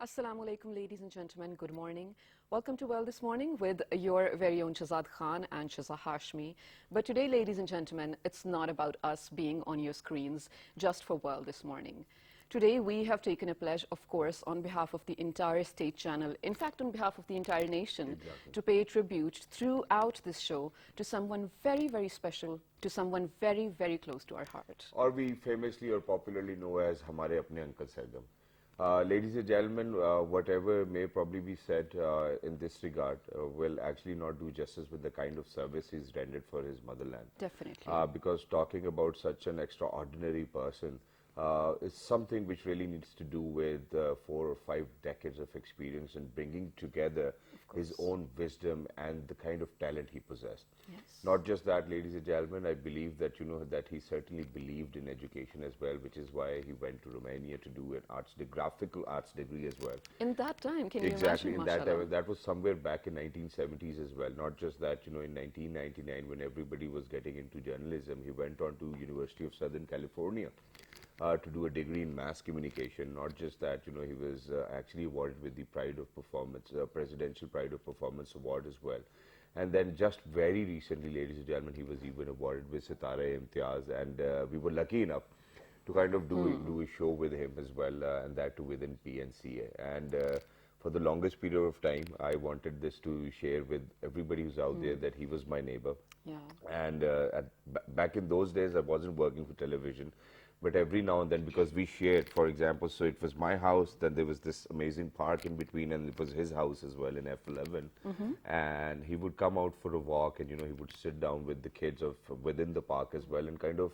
Assalamu alaikum, ladies and gentlemen. Good morning. Welcome to Well This Morning with your very own Shahzad Khan and Shaza Hashmi. But today, ladies and gentlemen, it's not about us being on your screens just for Well This Morning. Today, we have taken a pledge, of course, on behalf of the entire state channel, in fact, on behalf of the entire nation, to pay tribute throughout this show to someone very, very special, to someone very, very close to our heart. Or we famously or popularly know as Hamare Apne Uncle Sargam. Ladies and gentlemen, whatever may probably be said in this regard will actually not do justice with the kind of service he's rendered for his motherland. Definitely. Because talking about such an extraordinary person is something which really needs to do with 4 or 5 decades of experience in bringing together his own wisdom and the kind of talent he possessed. Yes. Not just that, ladies and gentlemen, I believe that that he certainly believed in education as well, which is why he went to Romania to do an graphical arts degree as well. In that time, can you Exactly, imagine? in that time, that was somewhere back in 1970s as well. Not just that, in 1999 when everybody was getting into journalism, he went on to University of Southern California to do a degree in mass communication. Not just that, he was actually awarded with the Pride of Performance, Presidential Pride of Performance Award as well. And then just very recently, ladies and gentlemen, he was even awarded with Sitara-e-Imtiaz, and we were lucky enough to kind of do a show with him as well, and that too within PNCA. And for the longest period of time, I wanted this to share with everybody who's out there that he was my neighbor. Yeah. And back in those days, I wasn't working for television. But every now and then, because we shared, for example, so it was my house, then there was this amazing park in between, and it was his house as well in F11. And he would come out for a walk, and, he would sit down with the kids within the park as well, and kind of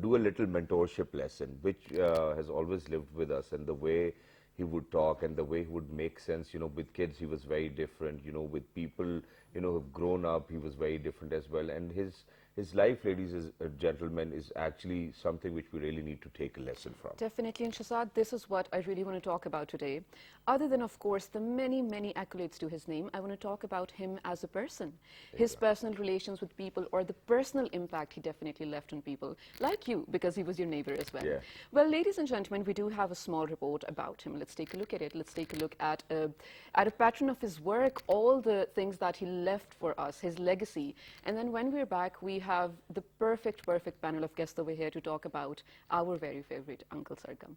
do a little mentorship lesson, which has always lived with us. And the way he would talk and the way he would make sense, with kids, he was very different. With people, who've grown up, he was very different as well. And his life, ladies and gentlemen, is actually something which we really need to take a lesson from. Definitely, and Shahzad, this is what I really want to talk about today. Other than, of course, the many, many accolades to his name, I want to talk about him as a person, his personal relations with people, or the personal impact he definitely left on people, like you, because he was your neighbor as well. Yeah. Well, ladies and gentlemen, we do have a small report about him. Let's take a look at it. Let's take a look at a pattern of his work, all the things that he left for us, his legacy. And then when we're back, we have the perfect panel of guests over here to talk about our very favorite Uncle Sargam.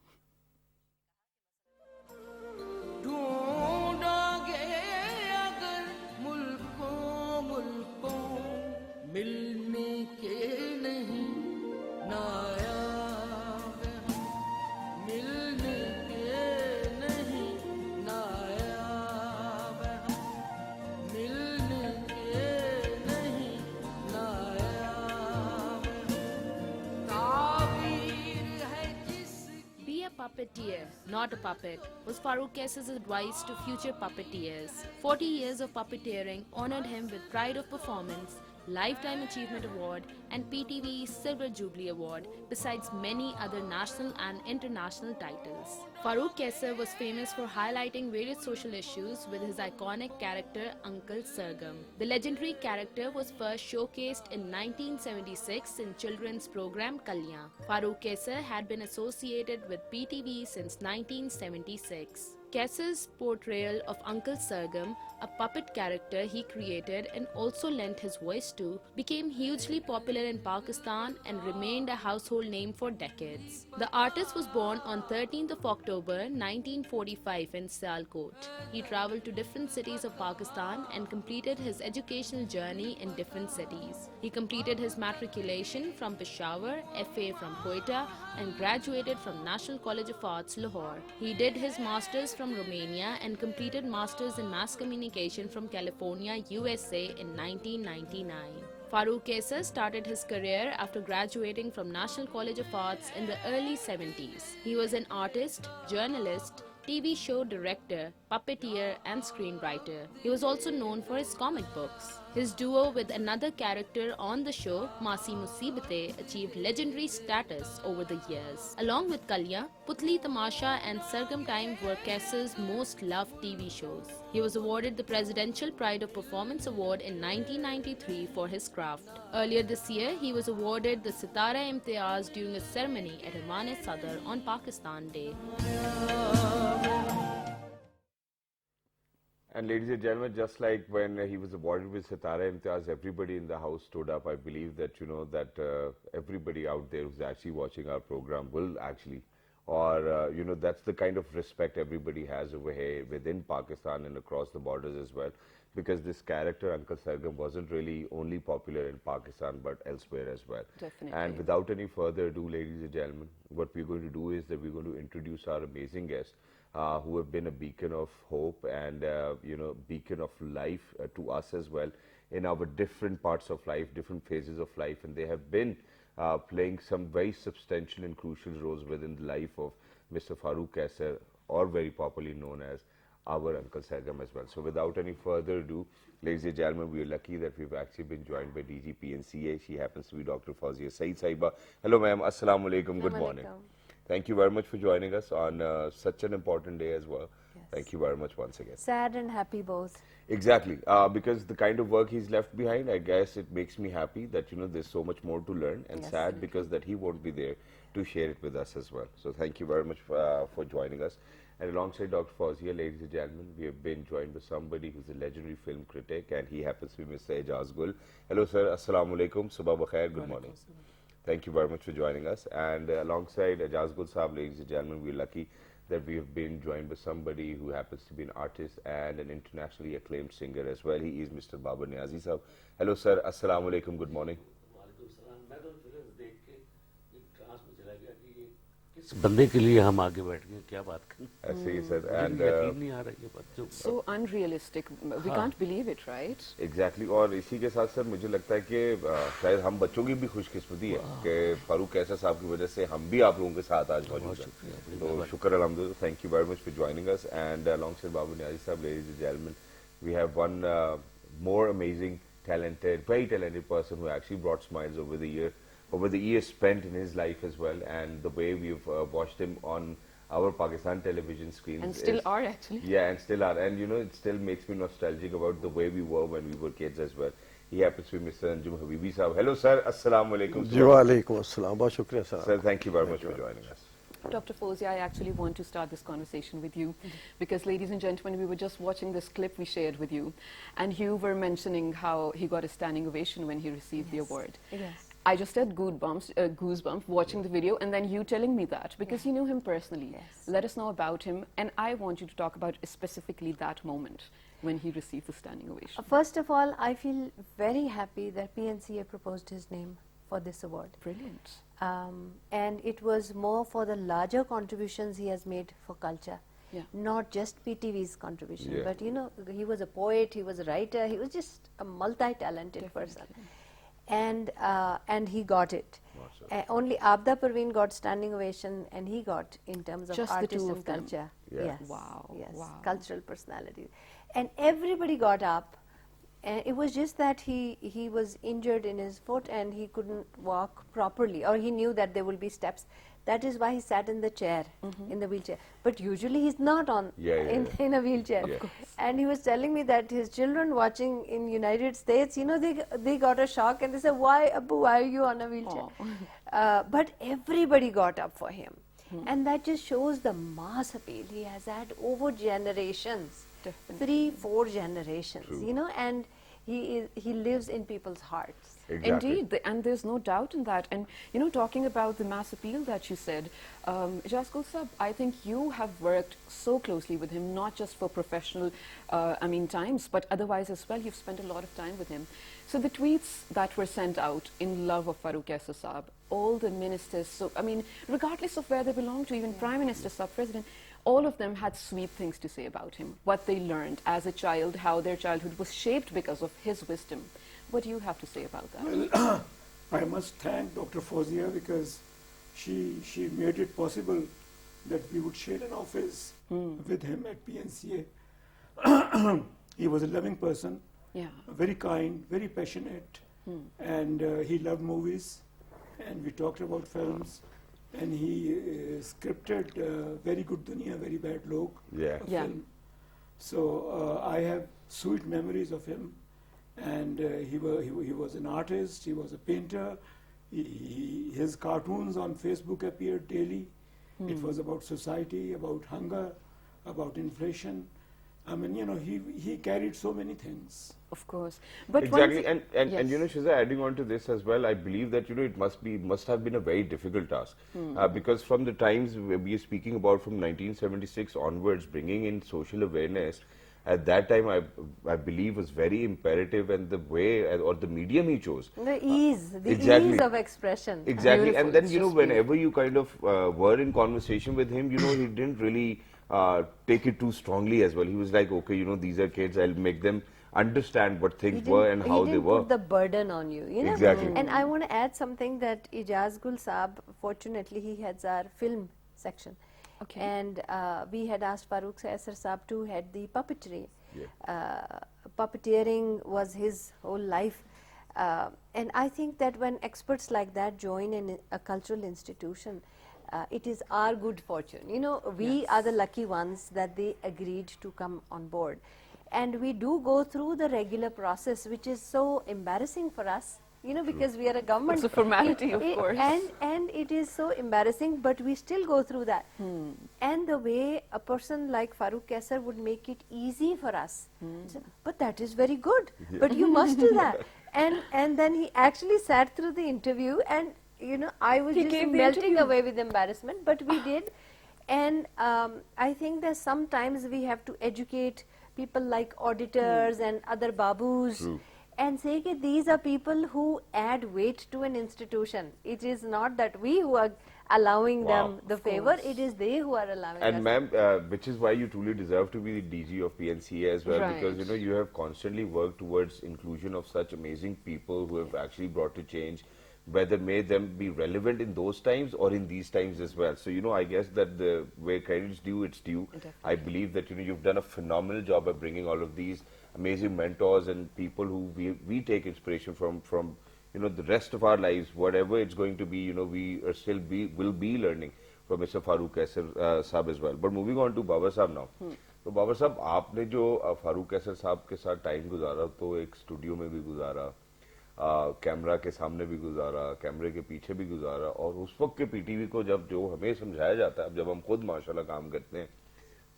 Puppeteer, not a puppet, was Farooq Kaisar's advice to future puppeteers. 40 years of puppeteering honored him with Pride of Performance, Lifetime Achievement Award, and PTV's Silver Jubilee Award, besides many other national and international titles. Farooq Kaisar was famous for highlighting various social issues with his iconic character Uncle Sargam. The legendary character was first showcased in 1976 in children's program Kalyan. Farooq Kaisar had been associated with PTV since 1976. Kaisar's portrayal of Uncle Sargam, a puppet character he created and also lent his voice to, became hugely popular in Pakistan and remained a household name for decades. The artist was born on 13th of October 1945 in Sialkot. He traveled to different cities of Pakistan and completed his educational journey in different cities. He completed his matriculation from Peshawar, FA from Quetta, and graduated from National College of Arts, Lahore. He did his master's from Romania and completed Masters in Mass Communication from California, USA in 1999. Farooq Kaisar started his career after graduating from National College of Arts in the early 70s. He was an artist, journalist, TV show director, puppeteer, and screenwriter. He was also known for his comic books. His duo with another character on the show, Masi Musibate, achieved legendary status over the years. Along with Kalyan, Putli Tamasha and Sargam Time were Kaisar's most loved TV shows. He was awarded the Presidential Pride of Performance Award in 1993 for his craft. Earlier this year, he was awarded the Sitara-e-Imtiaz during a ceremony at Iman-e-Sadr on Pakistan Day. And ladies and gentlemen, just like when he was awarded with Sitara Imtiaz, everybody in the house stood up. I believe that, you know, that everybody out there who's actually watching our program will actually, or, you know, that's the kind of respect everybody has over here within Pakistan and across the borders as well. Because this character, Uncle Sargam, wasn't really only popular in Pakistan, but elsewhere as well. Definitely. And without any further ado, ladies and gentlemen, what we're going to do is that we're going to introduce our amazing guest. Who have been a beacon of hope and you know, beacon of life to us as well in our different parts of life, different phases of life, and they have been playing some very substantial and crucial roles within the life of Mr. Farooq Kaisar, or very popularly known as our Uncle Sargam as well. So without any further ado, ladies and gentlemen, we are lucky that we've actually been joined by DG PNCA. She happens to be Dr. Fawzia Saeed Saiba. Hello ma'am, assalamu alaikum, good morning. Thank you very much for joining us on such an important day as well. Yes. Thank you very much once again. Sad and happy both. Exactly, because the kind of work he's left behind, I guess it makes me happy that, you know, there's so much more to learn, and Yes. sad because that he won't be there to share it with us as well. So thank you very much for joining us. And alongside Dr. Fawzia, ladies and gentlemen, we have been joined by somebody who's a legendary film critic, and he happens to be Mr. Ejaz Gul. Hello sir, assalamu alaikum, subah bakhair, good morning. Thank you very much for joining us. And alongside Ejaz Gul Saab, ladies and gentlemen, we're lucky that we have been joined by somebody who happens to be an artist and an internationally acclaimed singer as well. He is Mr. Babar Niazi Saab. Hello sir, assalamu alaikum, good morning. इस बंदे के लिए हम आगे बैठ गए, क्या बात करें? ऐसे ही सर, and यकीन नहीं आ रहा ये बात जो So unrealistic. We can't believe it, right? exactly. और इसी के साथ सर मुझे लगता है कि शायद हम बच्चों की भी खुशकिस्मती है कि फारूक कैसर साहब की वजह से हम भी आप लोगों के साथ आज मौजूद हैं. तो शुक्र अल्हम्दुलिल्लाह. Thank you very much for joining us. And alongside Babar Niazi Saab, ladies and gentlemen, we have one more amazing, talented, very talented person who actually brought smiles over the years spent in his life as well, and the way we've watched him on our Pakistan television screens. And still are actually. Yeah, and still are. And you know, it still makes me nostalgic about the way we were when we were kids as well. He happens to be Mr. Anjum Habibi Saab. Hello sir, assalamu alaikum. जी वालेकुम अस्सलाम, बहुत शुक्रिया sir. Sir, thank you very much for joining us. Dr. Fawzia, I actually want to start this conversation with you because, ladies and gentlemen, we were just watching this clip we shared with you, and you were mentioning how he got a standing ovation when he received the award. Yes. I just had goosebumps watching the video, and then you telling me that because you knew him personally. Yes. Let us know about him, and I want you to talk about specifically that moment when he received the standing ovation. First of all, I feel very happy that PNCA proposed his name for this award. Brilliant. And it was more for the larger contributions he has made for culture. Yeah. Not just PTV's contribution, Yeah. but you know, he was a poet, he was a writer, he was just a multi-talented person. And he got it. Only Abda Parveen got standing ovation, and he got in terms of Just the artists two and of them. culture. Yeah. Yes. Wow, Yes. wow. Cultural personalities, and everybody got up. And it was just that he was injured in his foot and he couldn't walk properly, or he knew that there will be steps. That is why he sat in the chair, in the wheelchair. But usually he's not on in a wheelchair. Of course. And he was telling me that his children watching in United States, you know, they got a shock and they said, "Why, Abu? Why are you on a wheelchair?" But everybody got up for him, and that just shows the mass appeal he has had over generations. Definitely. 3-4 generations, you know, and he lives in people's hearts. Exactly. Indeed, and there's no doubt in that. And, you know, talking about the mass appeal that you said, Ejaz Gul Saab, I think you have worked so closely with him, not just for professional, times, but otherwise as well. You've spent a lot of time with him. So the tweets that were sent out in love of Farooq Kaisar Saab, all the ministers, so, I mean, regardless of where they belong to, even Prime Minister Saab, President, all of them had sweet things to say about him, what they learned as a child, how their childhood was shaped because of his wisdom. What do you have to say about that? Well, I must thank Dr. Fawzia because she made it possible that we would share an office with him at PNCA. He was a loving person, Yeah. very kind, very passionate, and he loved movies, and we talked about films, and he scripted Very Good Dunya, Very Bad Log, Yeah. a Yeah. film. So I have sweet memories of him, and he was an artist, he was a painter. His cartoons on Facebook appeared daily. It was about society, about hunger, about inflation. I mean, you know, he carried so many things. Of course. But one Exactly, thi- and yes. you know, Shiza, adding on to this as well, I believe that, you know, it must have been a very difficult task, because from the times we are speaking about from 1976 onwards, bringing in social awareness at that time, I believe was very imperative, and the way or the medium he chose. The ease Exactly. of expression. Exactly, Beautiful. and then, It's you know, just beautiful. whenever you kind of were in conversation with him, you know, he didn't really take it too strongly as well. He was like, okay, you know, these are kids, I'll make them understand what things were and how he they didn't were. put the burden on you, you know. Exactly. And I want to add something that Ijaz Gul Saab, fortunately, he heads our film section. Okay. And we had asked Farooq Kaisar Saab to head the puppetry. Puppeteering was his whole life. And I think that when experts like that join in a cultural institution, it is our good fortune. You know, we are the lucky ones that they agreed to come on board. And we do go through the regular process, which is so embarrassing for us, you know, because we are a government. It's a formality, of course. And it is so embarrassing, but we still go through that. And the way a person like Farooq Kaisar would make it easy for us. So, but that is very good. But you must do that. And then he actually sat through the interview, and you know, I was He just gave the melting interview. away with embarrassment. But we did, and I think that sometimes we have to educate people like auditors and other babus. True. And say that these are people who add weight to an institution. It is not that we who are allowing Wow. them the favor, it is they who are allowing And us. ma'am, which is why you truly deserve to be the DG of PNCA as well, because, you Right. know, you have constantly worked towards inclusion of such amazing people who have actually brought to change, whether may them be relevant in those times or in these times as well. So, you know, I guess that the way credit's due, it's due. I believe that, you know, you've done a phenomenal job of bringing all of these amazing mentors and people who we take inspiration from, you know, the rest of our lives, whatever it's going to be, you know, we are still will be learning from Mr. Farooq Kaisar Saab as well. But moving on to Babar Saab now. तो बाबर साहब आपने जो फारूक कैसर साहब के साथ time गुजारा, तो एक स्टूडियो में भी गुजारा, कैमरा के सामने भी गुजारा, कैमरे के पीछे भी गुजारा, और उस वक्त के पीटीवी को जब जो हमें समझाया जाता है, अब जब हम खुद माशाल्लाह काम करते हैं,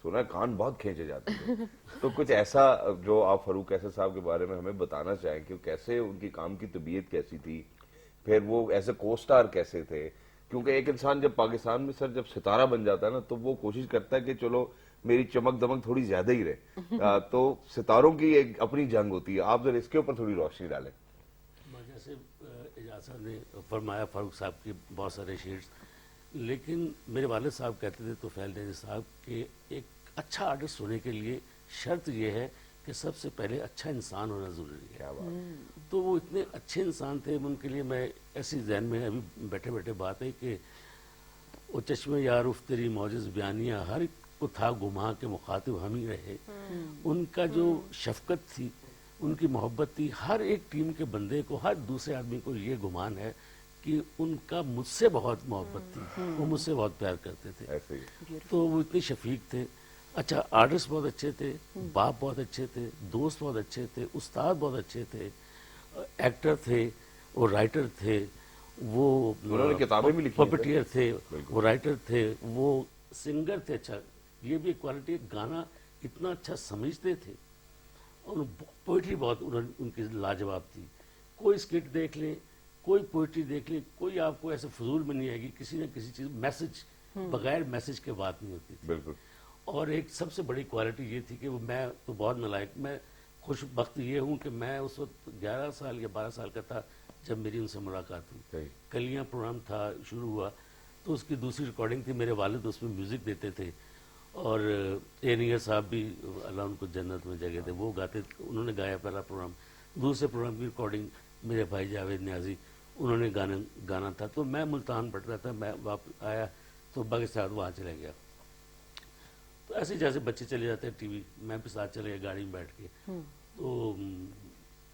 सुना कान बहुत खींचे जाते हैं। तो कुछ ऐसा जो आप फारूक कैसर साहब के बारे में हमें बताना चाहें कि कैसे उनकी काम की तबीयत कैसी थी, फिर वो एज ए को स्टार कैसे थे, क्योंकि एक इंसान जब पाकिस्तान में सर जब सितारा बन जाता है ना, तो वो कोशिश करता है कि चलो मेरी चमक दमक थोड़ी ज्यादा ही रहे। तो सितारों की एक अपनी जंग होती है, आप जरा इसके ऊपर थोड़ी रोशनी डालें। जैसे एजाज साहब ने फरमाया फारूक साहब के बहुत सारे शेड्स, लेकिन मेरे वालिद साहब कहते थे तोफैल नज़ीर साहब कि एक अच्छा आर्टिस्ट होने के लिए शर्त ये है कि सबसे पहले अच्छा इंसान होना ज़रूरी है। क्या बात। तो वो इतने अच्छे इंसान थे, उनके लिए मैं ऐसी जहन में अभी बैठे बैठे बात है कि वो चश्मे यारूफ तेरी मौजज़ बयानियाँ हर एक को था गुमा के मुखातिब हम ही रहे। उनका जो शफकत थी, उनकी मोहब्बत थी, हर एक टीम के बंदे को, हर दूसरे आदमी को ये गुमान है कि उनका मुझसे बहुत मोहब्बत थी, वो मुझसे बहुत प्यार करते थे। ऐसे ही तो वो इतने शफीक थे। अच्छा, आर्टिस्ट बहुत अच्छे थे, बाप बहुत अच्छे थे, दोस्त बहुत अच्छे थे, उस्ताद बहुत अच्छे थे, एक्टर थे, वो राइटर थे, वो उन्होंने किताबें भी लिखी हैं, पपेटियर थे, बिल्कुल। वो राइटर थे, वो सिंगर थे। अच्छा, ये भी एक क्वालिटी, गाना इतना अच्छा समझते थे और पोइट्री बहुत उनकी लाजवाब थी। कोई स्किट देख लें, कोई पोइट्री देख लें, कोई आपको ऐसे फजूल में नहीं आएगी, किसी न किसी चीज़ मैसेज, बगैर मैसेज के बात नहीं होती थी। बिल्कुल। और एक सबसे बड़ी क्वालिटी ये थी कि वो, मैं तो बहुत नालायक, मैं खुशबख्त ये हूँ कि मैं उस वक्त 11 साल या 12 साल का था जब मेरी उनसे मुलाकात हुई। सही। कलियाँ प्रोग्राम था, शुरू हुआ, तो उसकी दूसरी रिकॉर्डिंग थी, मेरे वालिद उसमें म्यूज़िक देते थे, और एनियर साहब भी अल्लाह उनको जन्नत में जगह थे, वो गाते, उन्होंने गाया पहला प्रोग्राम। दूसरे प्रोग्राम की रिकॉर्डिंग मेरे भाई जावेद न्याजी, उन्होंने गाना था। तो मैं मुल्तान पढ़ रहा था, मैं वापस आया तो अब्बा के साथ वहाँ चला गया। तो ऐसे जैसे बच्चे चले जाते हैं टीवी, मैं भी साथ चले गया गाड़ी में बैठ के। तो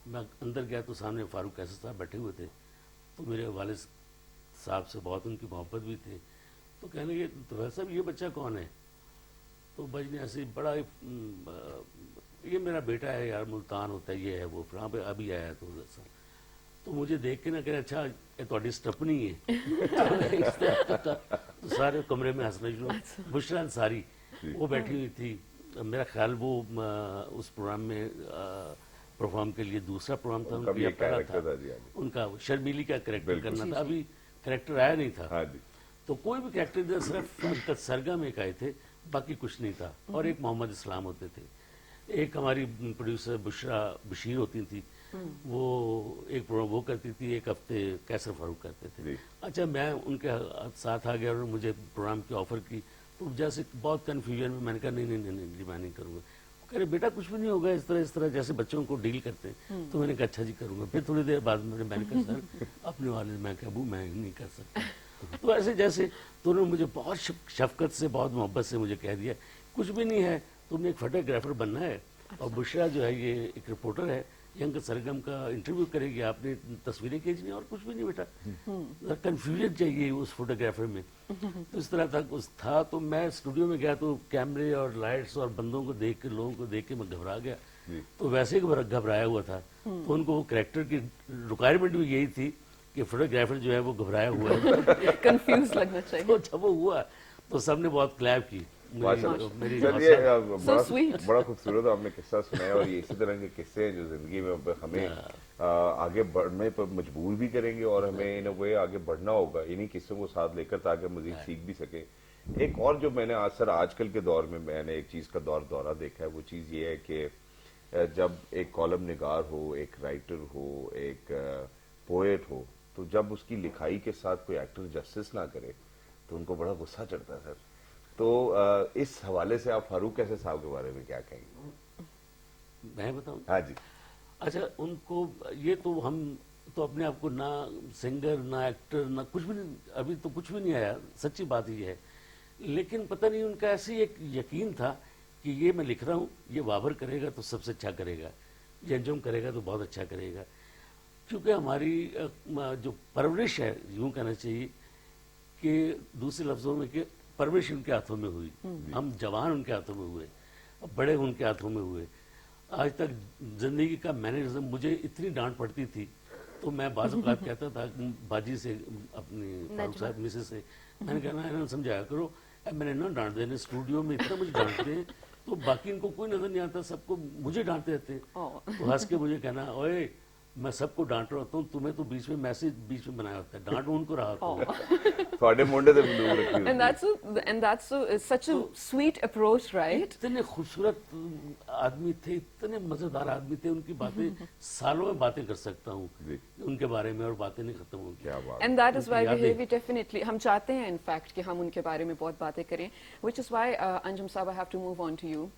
मैं अंदर गया तो सामने फारूक कैसर साहब बैठे हुए थे। तो मेरे वालिद साहब से बहुत उनकी मोहब्बत भी थी। तो कहने लगे, तो वैसा भी ये बच्चा कौन है? तो भाई ने ऐसे बड़ा ये मेरा बेटा है यार, मुल्तान होता है, ये है वो, यहाँ पे अभी आया तो ऐसा। तो मुझे देख के ना कहे, अच्छा ये थोड़ी स्टपनी है। तो सारे कमरे में हंसना शुरू। बुशरा अंसारी वो बैठी हुई थी, میرا خیال وہ اس پروگرام میں پرفارم کے لیے دوسرا پروگرام تھا، ان کا ان بھی کا ایک پہلا کریکٹر تھا، تھا جی، ہاں جی۔ ان کا شرمیلی کا کریکٹر بالکل۔ کرنا تھا، ابھی کریکٹر آیا نہیں تھا، ہاں جی، تو کوئی بھی کریکٹر ادھر صرف انکت سرگم ایک آئے تھے، باقی کچھ نہیں تھا، اور ایک محمد اسلام ہوتے تھے، ایک ہماری پروڈیوسر بشرا بشیر ہوتی تھی، وہ ایک پروگرام وہ کرتی تھی، ایک ہفتے کیسر فاروق کرتے تھے۔ جی۔ اچھا میں ان کے ساتھ آ گیا اور مجھے پروگرام کی آفر کی، تو جیسے بہت کنفیوژن میں نے کہا نہیں نہیں نہیں جی میں نہیں کروں گا، کہہ رہے بیٹا کچھ بھی نہیں ہوگا، اس طرح جیسے بچوں کو ڈیل کرتے ہیں، تو میں نے کہا اچھا جی کروں گا۔ پھر تھوڑی دیر بعد میں نے کہا سر اپنے والد، میں کہا ابو میں نہیں کر سکتا، تو ایسے جیسے تو انہوں نے مجھے بہت شفقت سے بہت محبت سے مجھے کہہ دیا کچھ بھی نہیں ہے، تم نے ایک فوٹوگرافر بننا ہے، اور بشرا جو ہے یہ ایک رپورٹر ہے، یہ انکت سرگم کا انٹرویو کرے گی، آپ نے تصویریں کھینچنی اور کچھ بھی نہیں بیٹا، کنفیوژن چاہیے اس فوٹوگرافر میں۔ تو اس طرح تھا، تو میں اسٹوڈیو میں گیا تو کیمرے اور لائٹس اور بندوں کو دیکھ کے، لوگوں کو دیکھ کے میں گھبرا گیا، تو ویسے ہی گھبرایا ہوا تھا، تو ان کو وہ کریکٹر کی ریکوائرمنٹ بھی یہی تھی کہ فوٹوگرافر جو ہے وہ گھبرایا ہوا ہے، کنفیوز لگنا چاہیے۔ تو جب وہ ہوا تو سب نے بہت کلیپ کی، میری چلیے So sweet. بڑا خوبصورت آپ نے قصہ سنایا، اور یہ اسی طرح کے قصے ہیں جو زندگی میں ہمیں آگے بڑھنے پر مجبور بھی کریں گے، اور ہمیں ان اے وے آگے بڑھنا ہوگا انہی قصوں کو ساتھ لے کر، تاکہ مزید سیکھ بھی سکیں۔ ایک اور جو میں نے آج کل کے دور میں نے ایک چیز کا دورہ دیکھا ہے، وہ چیز یہ ہے کہ جب ایک کالم نگار ہو، ایک رائٹر ہو، ایک پوئٹ ہو، تو جب اس کی لکھائی کے ساتھ کوئی ایکٹر جسٹس نہ کرے تو ان کو بڑا غصہ چڑھتا ہے سر۔ تو اس حوالے سے آپ فاروق کیسر صاحب کے بارے میں کیا کہیں گے؟ میں بتاؤں؟ ہاں جی۔ اچھا ان کو یہ تو ہم تو اپنے آپ کو نہ سنگر نہ ایکٹر نہ کچھ بھی نہیں، ابھی تو کچھ بھی نہیں آیا، سچی بات یہ ہے، لیکن پتہ نہیں ان کا ایسی ایک یقین تھا کہ یہ میں لکھ رہا ہوں، یہ بابر کرے گا تو سب سے اچھا کرے گا، یہ انجم کرے گا تو بہت اچھا کرے گا، کیونکہ ہماری جو پرورش ہے، یوں کہنا چاہیے کہ دوسرے لفظوں میں کہ پرورش ان کے ہاتھوں میں ہوئی، ہم جوان ان کے ہاتھوں میں ہوئے، بڑے ان کے ہاتھوں میں ہوئے۔ آج تک زندگی کا مینرزم، مجھے اتنی ڈانٹ پڑتی تھی تو میں بعض اوقات کہتا تھا باجی سے، اپنی فاروق صاحب مسز سے، میں نے کہنا انہوں نے سمجھایا کرو، میں نے نہ ڈانٹ دینے، اسٹوڈیو میں اتنا مجھے ڈانٹتے ہیں تو باقی ان کو کوئی نظر نہیں آتا، سب کو مجھے ڈانٹتے رہتے ہیں، تو ہنس کے مجھے کہنا اوئے میں سب کو ڈانٹ رہا ہوتا ہوں، تمہیں تو بیچ میں میسج بیچ میں بنایا ہوتا ہے، ڈانٹ ان کو رہا ہوتا ہے۔ تھوڑے منڈے سے بھی دور رکھی And that's such a sweet approach, right? اتنے خوبصورت آدمی تھے، اتنے مزیدار آدمی تھے، ان کی باتیں سالوں میں باتیں کر سکتا ہوں ان کے بارے میں، اور باتیں نہیں ختم ہوتی۔ کیا بات۔ And that is why we definitely ہم چاہتے ہیں in fact کہ ہم ان کے بارے میں بہت باتیں کریں، which is why Anjum Saab I have to move on to you.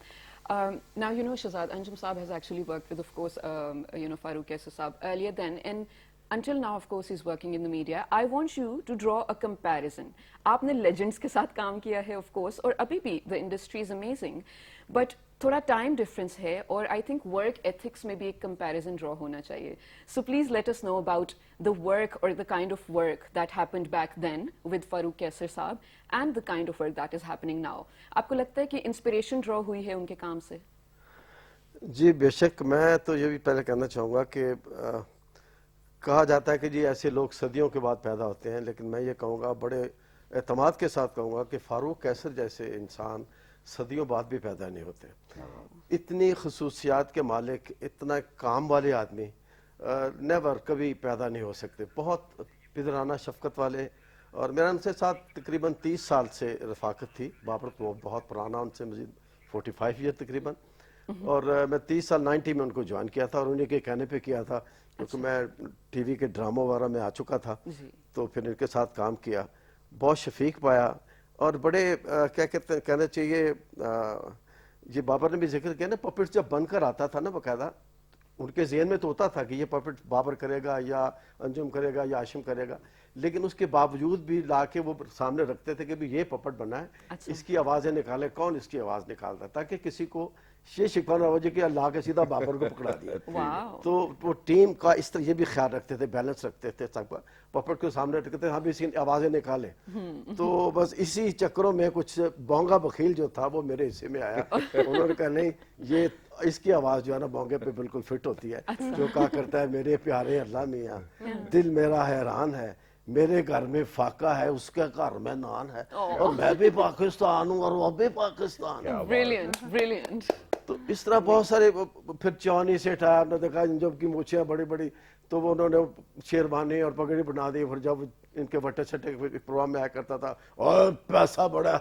Now you know Shahzad, Anjum Saab has actually worked with of course Farooq Kaisar Saab earlier then, and until now of course he's working in the media. I want you to draw a comparison. آپ نے Legendre's کے ساتھ کام کیا ہے of course، اور ابھی بھی the industry is amazing, but تھوڑا ٹائم ڈفرینس ہے، اور آئی تھنک ورک ایتھکس میں بھی ایک کمپیریزن ڈرا ہونا چاہیے. So please let us know about the work اور the kind of work that happened back then with Farooq Qaiser sahab and the kind of work that is happening now. آپ کو لگتا ہے کہ انسپریشن ڈرا ہوئی ہے ان کے کام سے؟ جی بے شک. میں تو یہ بھی پہلے کہنا چاہوں گا کہ کہا جاتا ہے کہ جی ایسے لوگ صدیوں کے بعد پیدا ہوتے ہیں، لیکن میں یہ کہوں گا، بڑے اعتماد کے ساتھ کہوں گا کہ فاروق کیسر جیسے انسان صدیوں بعد بھی پیدا نہیں ہوتے. اتنی خصوصیات کے مالک، اتنا کام والے آدمی نیور کبھی پیدا نہیں ہو سکتے. بہت پدرانہ شفقت والے، اور میرا ان سے ساتھ تقریباً 30 سال سے رفاقت تھی. بابر تو بہت پرانا، ان سے مزید 45 ایئر تقریباً، اور میں 30 سال 90 میں ان کو جوائن کیا تھا، اور انہیں کے کہنے پہ کیا تھا کیونکہ میں ٹی وی کے ڈراموں وغیرہ میں آ چکا تھا، تو پھر ان کے ساتھ کام کیا. بہت شفیق پایا، اور بڑے کیا کہتے ہیں کہنا چاہیے، یہ بابر نے بھی ذکر کیا نا، پپٹ جب بن کر آتا تھا نا باقاعدہ، ان کے ذہن میں تو ہوتا تھا کہ یہ پپٹ بابر کرے گا یا انجم کرے گا یا ہاشم کرے گا، لیکن اس کے باوجود بھی لا کے وہ سامنے رکھتے تھے کہ بھی یہ پپٹ بنا ہے، اس کی آوازیں نکالے، کون اس کی آواز نکالتا، تاکہ کسی کو یہ شکوہ نہ ہو جائے کہ اللہ کے سیدھا بابر کو پکڑا دیا. تو وہ ٹیم کا اس طرح یہ بھی خیال رکھتے تھے، بیلنس رکھتے تھے، سب پپٹ کو سامنے رکھتے تھے، ہم بھی اس کی آوازیں نکالیں. تو بس اسی چکروں میں کچھ بونگا بخیل جو تھا وہ میرے حصے میں آیا. انہوں نے کہا نہیں، یہ اس کی آواز جو ہے نا بونگے پہ بالکل فٹ ہوتی ہے، جو کہا کرتا ہے میرے پیارے اللہ میاں، دل میرا حیران ہے، میرے گھر میں فاقہ ہے اس کے گھر میں نان ہے اور میں بھی پاکستان ہوں اور وہ بھی پاکستان ہے. Brilliant, brilliant. تو اس طرح بہت سارے. پھر چانی سیٹھ آیا, آپ نے دیکھا جب کی مونچھیں بڑی بڑی تو وہ انہوں نے شیروانی اور پگڑی بنا دی. پھر جب ان کے وٹے چھٹے پروگرام میں آیا کرتا تھا اور پیسہ بڑا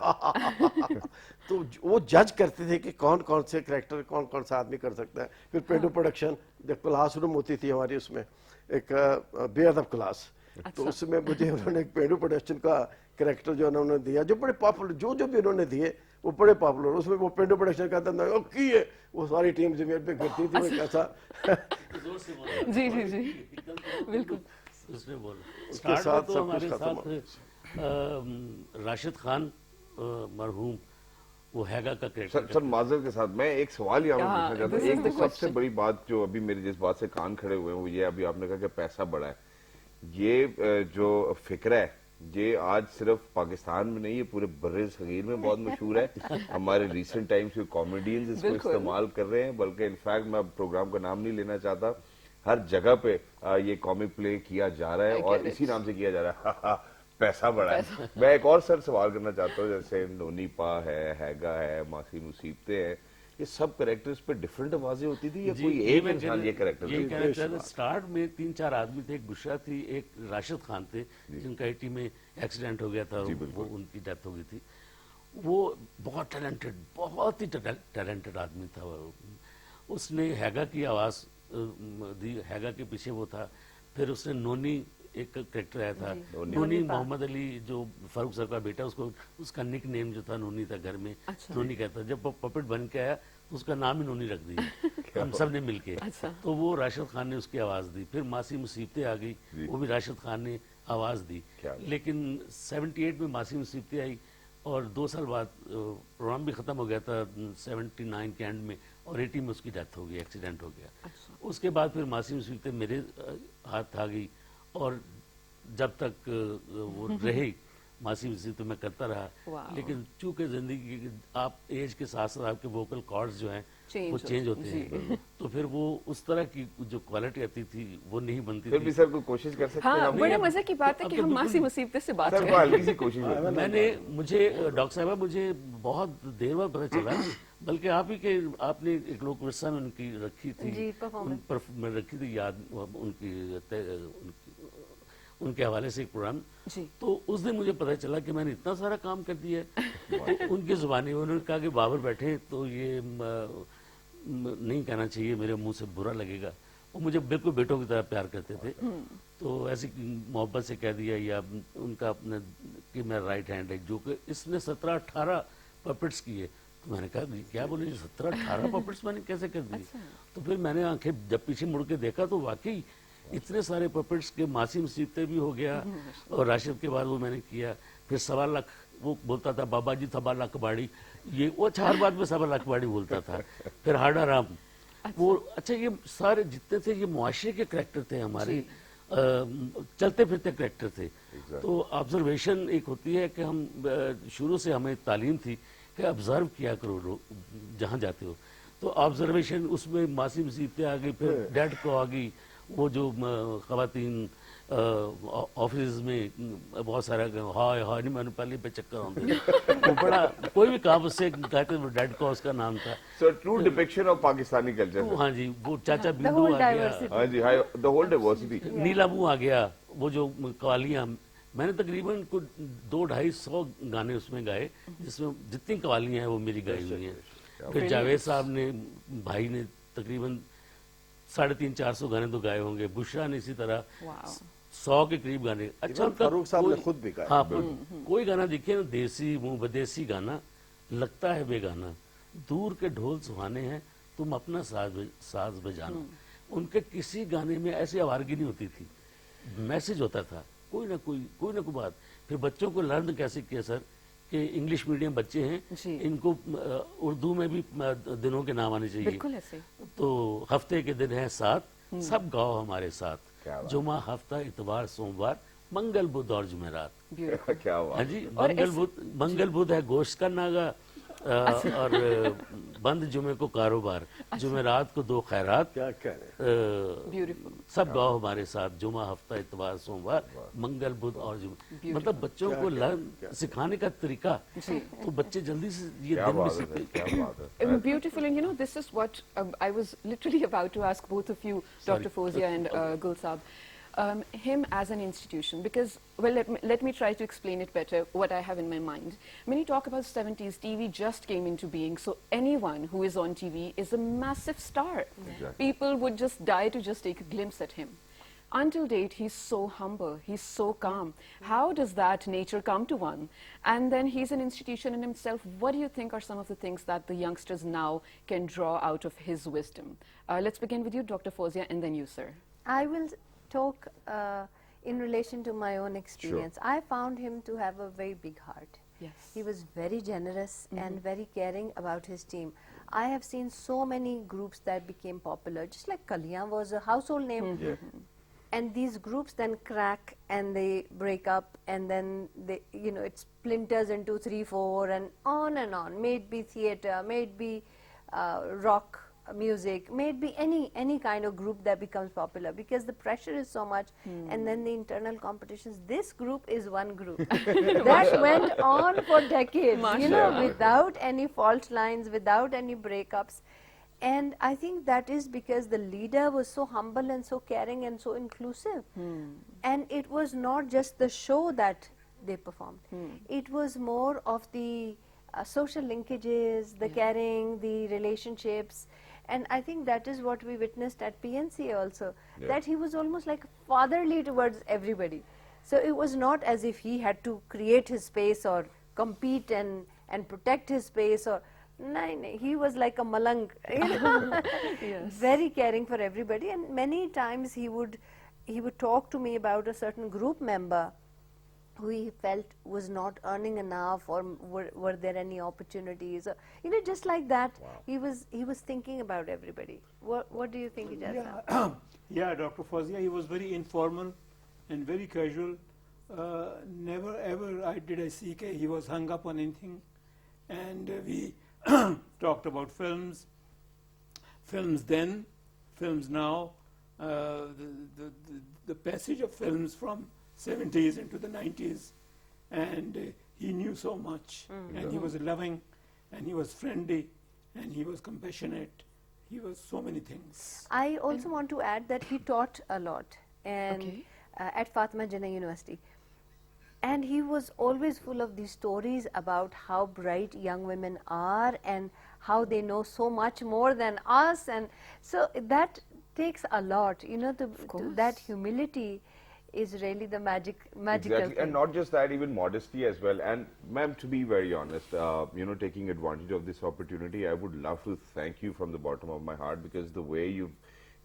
تو وہ جج کرتے تھے کہ کون کون سے کریکٹر کون کون سا آدمی کر سکتا ہے. پھر پیڈو پروڈکشن جب کلاس روم ہوتی تھی ہماری, اس میں ایک بے ادب کلاس, تو اس میں مجھے انہوں نے ایک پیڈو پروڈکشن کا کریکٹر جو انہوں نے دیا, جو بڑے پاپولر, جو بھی انہوں نے دیے وہ بڑے پاپولر. اس میں وہ پیڈو پروڈکشن کہتا تھا کی ہے, وہ ساری ٹیم زمین پہ گرتی تھی. وہ کیسا جی جی جی بالکل. اس نے بولا کے اسٹارٹ میں ساتھ تو سب ہمارے کچھ ختم ساتھ راشد خان مرحوم وہ ہیگا کا کریکٹر. سر معذرت کے ساتھ میں ایک سوال یہاں ہاں، پوچھنا چاہتا this ہوں. is ایک the تو سب سے question. بڑی بات جو ابھی میرے جس بات سے کان کھڑے ہوئے ہیں وہ یہ ابھی آپ نے کہا کہ پیسہ بڑا ہے. یہ جو فکر ہے یہ آج صرف پاکستان میں نہیں, یہ پورے بر صغیر میں بہت مشہور ہے. ہمارے ریسنٹ ٹائمز کے کامیڈینز اس کو بالکل. استعمال کر رہے ہیں, بلکہ انفیکٹ میں پروگرام کا نام نہیں لینا چاہتا, ہر جگہ پہ یہ کامک پلے کیا جا رہا ہے اور اسی نام سے کیا جا رہا ہے. پیسہ بڑا ہے. میں ایک اور سر سوال کرنا چاہتا ہوں, جیسے نونی پا ہے, ہیگا ہے, ماسی مصیبتیں ہیں, یہ سب کریکٹرز پہ ڈیفرنٹ آوازیں ہوتی تھی یا کوئی ایک انسان یہ کریکٹر یہ کہنا چاہتا اسٹارٹ میں 3-4 آدمی تھے. ایک بشرا تھی, ایک راشد خان تھے جن کا ایٹی میں ایکسیڈنٹ ہو گیا تھا, وہ ان کی ڈیتھ ہو گئی تھی. وہ بہت ٹیلنٹڈ, بہت ہی ٹیلنٹڈ آدمی تھا. اس نے ہیگا کی آواز دی, ہیگا کے پیچھے وہ تھا. پھر اس نے نونی ایک کریکٹر آیا تھا, نونی محمد علی جو فاروق صاحب کا بیٹا, اس کا نک نیم جو تھا نونی تھا گھر میں, نونی کہتا. جب وہ پپٹ بن کے آیا تو اس کا نام ہی نونی رکھ دیا ہم سب نے مل کے. تو وہ راشد خان نے اس کی آواز دی. پھر ماسی مصیبتیں آ گئی, وہ بھی راشد خان نے آواز دی. لیکن 78 میں ماسی مصیبتیں آئی اور 2 سال بعد پروگرام بھی ختم ہو گیا تھا 79 کے اینڈ میں, اور 80 میں اس کی ڈیتھ ہو گئی, ایکسیڈنٹ ہو گیا. اس کے بعد پھر ماسی مصیبتیں میرے ہاتھ آ گئی, اور جب تک وہ رہی ماسی مصیبتیں میں کرتا رہا. لیکن چونکہ زندگی آپ ایج کے ساتھ ساتھ آپ کے ووکل کارڈز جو ہیں وہ چینج ہوتے ہیں, تو پھر وہ اس طرح کی جو کوالٹی آتی تھی وہ نہیں بنتی پھر تھی. بھی سر کوئی کوشش کر سکتے ہیں ہاں ہم؟ بڑے مزے کی بات ہے کہ ہم ماسی مصیبتیں سے بات سر کریں. کو ہلکی سی کوشش ہوتی میں نے ڈاکٹر صاحبہ مجھے بہت دیر بعد پتہ چلا, بلکہ آپ ہی کے آپ نے ایک لوک ورثہ میں ان کی رکھی تھی, میں رکھی تھی یاد ان کے حوالے سے ایک پروگرام. تو اس دن مجھے پتہ چلا کہ میں نے اتنا سارا کام کر دیا ہے. تو ان کی زبانی انہوں نے کہا کہ بابر بیٹھے تو یہ نہیں کہنا چاہیے, میرے منہ سے برا لگے گا. وہ مجھے بالکل بیٹوں کی طرح پیار کرتے تھے, تو ایسی محبت سے کہہ دیا. یا ان کا اپنا کہ میرا رائٹ ہینڈ ہے, جو کہ اس نے 17-18 پپٹس کیے. تو میں نے کہا کیا بولے 17-18 پپٹس میں نے کیسے کر دیے. تو پھر میں نے آنکھیں جب پیچھے مڑ کے دیکھا تو واقعی اتنے سارے پپٹس کے ماسی مصیبتیں بھی ہو گیا, اور راشد کے بعد وہ میں نے کیا. پھر 1.25 لاکھ وہ بولتا تھا بابا جی 1.25 لاکھ باڑی, یہ وہ 4 بات میں 1.25 لاکھ باڑی بولتا تھا. پھر ہاڈا رام وہ, اچھا یہ سارے جتنے تھے یہ معاشرے کے کریکٹر تھے, ہمارے چلتے پھرتے کریکٹر تھے. تو آبزرویشن ایک ہوتی ہے کہ ہم شروع سے ہمیں تعلیم تھی کہ آبزرو کیا کرو جہاں جاتے ہو. تو آبزرویشن اس میں ماسی مصیبتیں آ گئی. پھر ڈیڈ کو آ گئی, وہ جو خواتین آفس میں بہت سارا ہائے ہائے نہیں, میں نے پہلے پہ چکر آؤں وہ بڑا کوئی بھی کام اس سے کہتے وہ ڈیڈ کا اس کا نام تھا. Sir true depiction of Pakistani culture. ہاں جی, وہ چاچا بندو آ گیا, ہاں جی, دا ہول ڈائیورسٹی. نیلا منہ آ گیا, وہ جو قوالیاں میں نے تقریباً 200-250 گانے اس میں گائے, جس میں جتنی قوالیاں ہیں وہ میری گائی ہوئی ہیں. پھر جاوید صاحب نے بھائی نے تقریباً 350-400 گانے تو گائے ہوں گے. بشرا نے اسی طرح 100 کے قریب گانے. اچھا فاروق صاحب نے خود بھی گایا. ہاں, کوئی گانا دیکھیے نا, دیسی منہ بدیسی گانا لگتا ہے بے گانا, دور کے ڈھول سہانے ہیں تم اپنا ساز بجانا. ان کے کسی گانے میں ایسی آوارگی نہیں ہوتی تھی, میسج ہوتا تھا کوئی نہ کوئی بات. پھر بچوں کو لرن کیسے کیا سر کہ انگلش میڈیم بچے ہیں, ان کو اردو میں بھی دنوں کے نام آنے چاہیے. تو ہفتے کے دن ہیں 7, سب گاؤ ہمارے ساتھ, جمعہ ہفتہ اتوار سوموار منگل بدھ اور جمعرات. کیا ہوا ہاں جی, منگل بدھ ہے گوشت کا ناغا, اور بند جمعے کو کاروبار، جمعرات کو دو خیرات، کیا کہہ رہے ہیں. Beautiful. سب گاؤ ہمارے ساتھ، جمعہ ہفتہ اتوار سوموار منگل بدھ اور جمعہ. مطلب بچوں کو سکھانے کا طریقہ، تو بچے جلدی سے یہ کیا دن بھی بات ہے سیکھتے. سر، کیا بات ہے. Beautiful, and you know, this is what I was literally about to ask both of you, Dr. Fozia and Gul Saab. Him as an institution, because, well, let me try to explain it better, what I have in my mind. When you talk about 70s, TV just came into being, so anyone who is on TV is a massive star. Exactly. People would just die to just take a glimpse at him. Until date, he's so humble, he's so calm. How does that nature come to one? And then he's an institution in himself. What do you think are some of the things that the youngsters now can draw out of his wisdom? Let's begin with you, Dr. Fozia, and then you, sir. I will talk in relation to my own experience. I found him to have a very big heart. Yes. He was very generous and very caring about his team. I have seen so many groups that became popular, just like Kalyan was a household name. And these groups then crack and they break up, and then they, you know, it splinters into 3, 4 and on. May it be theatre, may it be rock music, may it be any kind of group that becomes popular, because the pressure is so much, and then the internal competitions. This group is one group that went on for decades, you know, without any fault lines, without any breakups. And I think that is because the leader was so humble and so caring and so inclusive. And it was not just the show that they performed. It was more of the social linkages, the caring, the relationships. And I think that is what we witnessed at PNC also, that he was almost like fatherly towards everybody. So it was not as if he had to create his space or compete and protect his space, or he was like a malang, you know, very caring for everybody. And many times he would talk to me about a certain group member who he felt was not earning enough, or were there any opportunities, or, you know, just like that. He was thinking about everybody. What do you think, Ijaz? Yeah, Dr. Fozia, he was very informal and very casual. Never ever did I see he was hung up on anything. And we talked about films then, films now, the passage of films from 70s into the 90s, and he knew so much, and he was loving, and he was friendly, and he was compassionate. He was so many things. I also want to add that he taught a lot, and at Fatima Jinnah University. And he was always full of these stories about how bright young women are and how they know so much more than us. And so that takes a lot, you know, that humility is really the magical Exactly, thing. and not just that, even modesty as well. And ma'am, to be very honest, you know, taking advantage of this opportunity, I would love to thank you from the bottom of my heart, because the way you've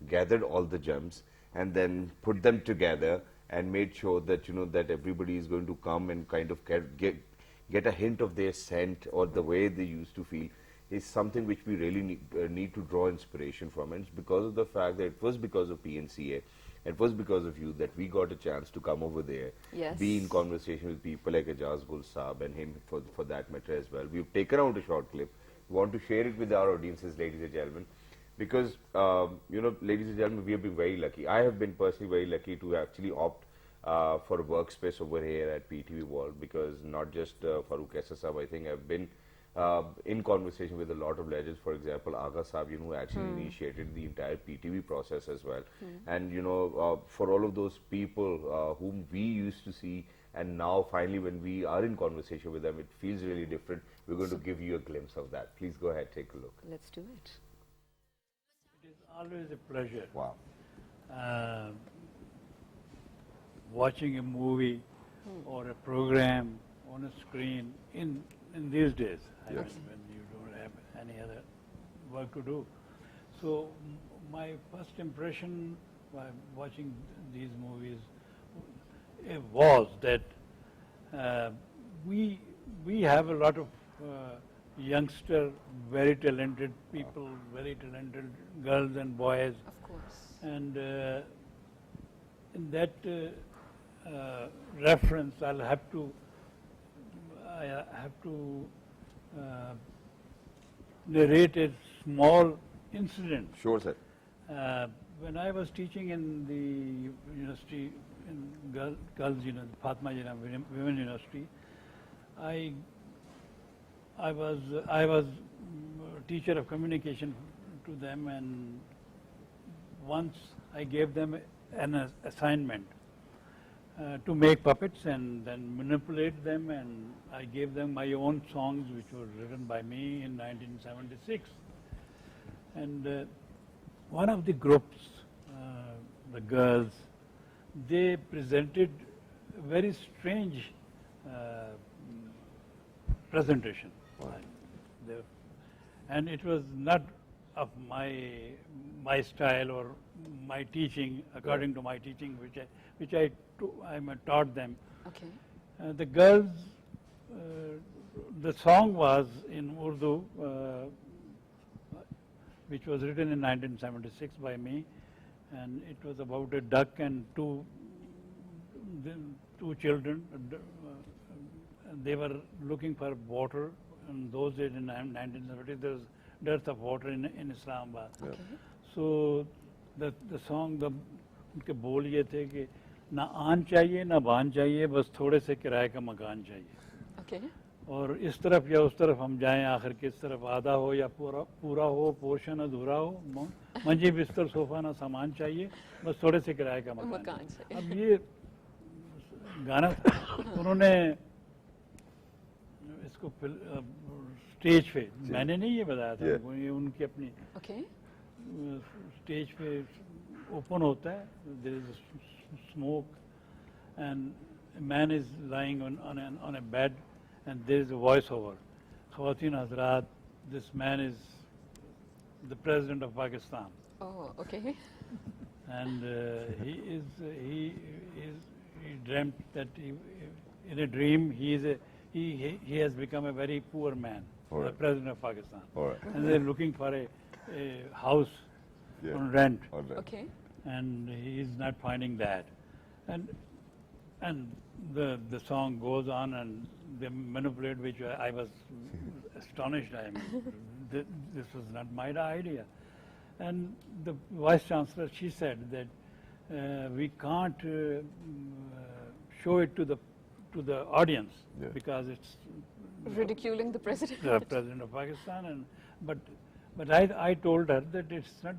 gathered all the gems and then put them together and made sure that, you know, that everybody is going to come and kind of get a hint of their scent or the way they used to feel, is something which we really need to draw inspiration from. And it's because of the fact that it was because of PNCA, it was because of you, that we got a chance to come over there, be in conversation with people like Ijaz, Gul Saab, and him for that matter as well. We've taken out a short clip. We want to share it with our audiences, ladies and gentlemen, because, you know, ladies and gentlemen, we have been very lucky. I have been personally very lucky to actually opt for a workspace over here at PTV World, because not just Farooq Kaisa Saab, I think I've been in conversation with a lot of legends. For example, Agha Saab, you know, who actually initiated the entire PTV process as well. And, you know, for all of those people whom we used to see, and now finally when we are in conversation with them, it feels really different. We're going to give you a glimpse of that. Please go ahead, take a look. Let's do it. It is always a pleasure Wow. watching a movie or a program on a screen in these days, I mean, when you don't have any other work to do. So my first impression by watching these movies was that we have a lot of youngster, very talented people, very talented girls and boys. Of course. And in that reference, I have to narrate a small incident. Sure, sir. When I was teaching in the university, in girls, Fatma Jinnah Women University, I was teacher of communication to them, and once I gave them an assignment to make puppets and then manipulate them, and I gave them my own songs which were written by me in 1976. And one of the groups, the girls, they presented a very strange presentation. And it was not of my style or my teaching, according to my teaching, which I taught them. Okay. The girls, the song was in Urdu, which was written in 1976 by me, and it was about a duck and two children. They were looking for water. In those days, in 1970, there was dearth of water in Islamabad. Okay. So the song, उनके बोल ये थे कि ना आन चाहिए ना बान चाहिए, बस थोड़े से किराए का मकान चाहिए. Okay. और इस तरफ या उस तरफ हम जाएं, आखिर किस तरफ आधा हो या पूरा हो, पोर्शन अधूरा हो, मंजी बिस्तर सोफा ना सामान चाहिए, बस थोड़े से किराए का मकान. मकान चाहिए. अब ये गाना उन्होंने इसको स्टेज पे, मैंने नहीं ये बताया था, ये उनकी अपनी Okay. स्टेज पे ओपन होता है, there is smoke and a man is lying on a bed and there is a voice over. Khawateen Hazrat, this man is the president of Pakistan, Oh, okay. and he dreamt that in a dream he has become a very poor man, All the right. president of Pakistan, All right. and they're looking for a house Yeah. on rent. All right. Okay. And he is not finding that, and the song goes on and they manipulate, which I was astonished. This was not my idea, and the vice chancellor, she said that we can't show it to the audience, Yeah. because it's Ridiculing the president. the president of Pakistan, and but I told her that it's not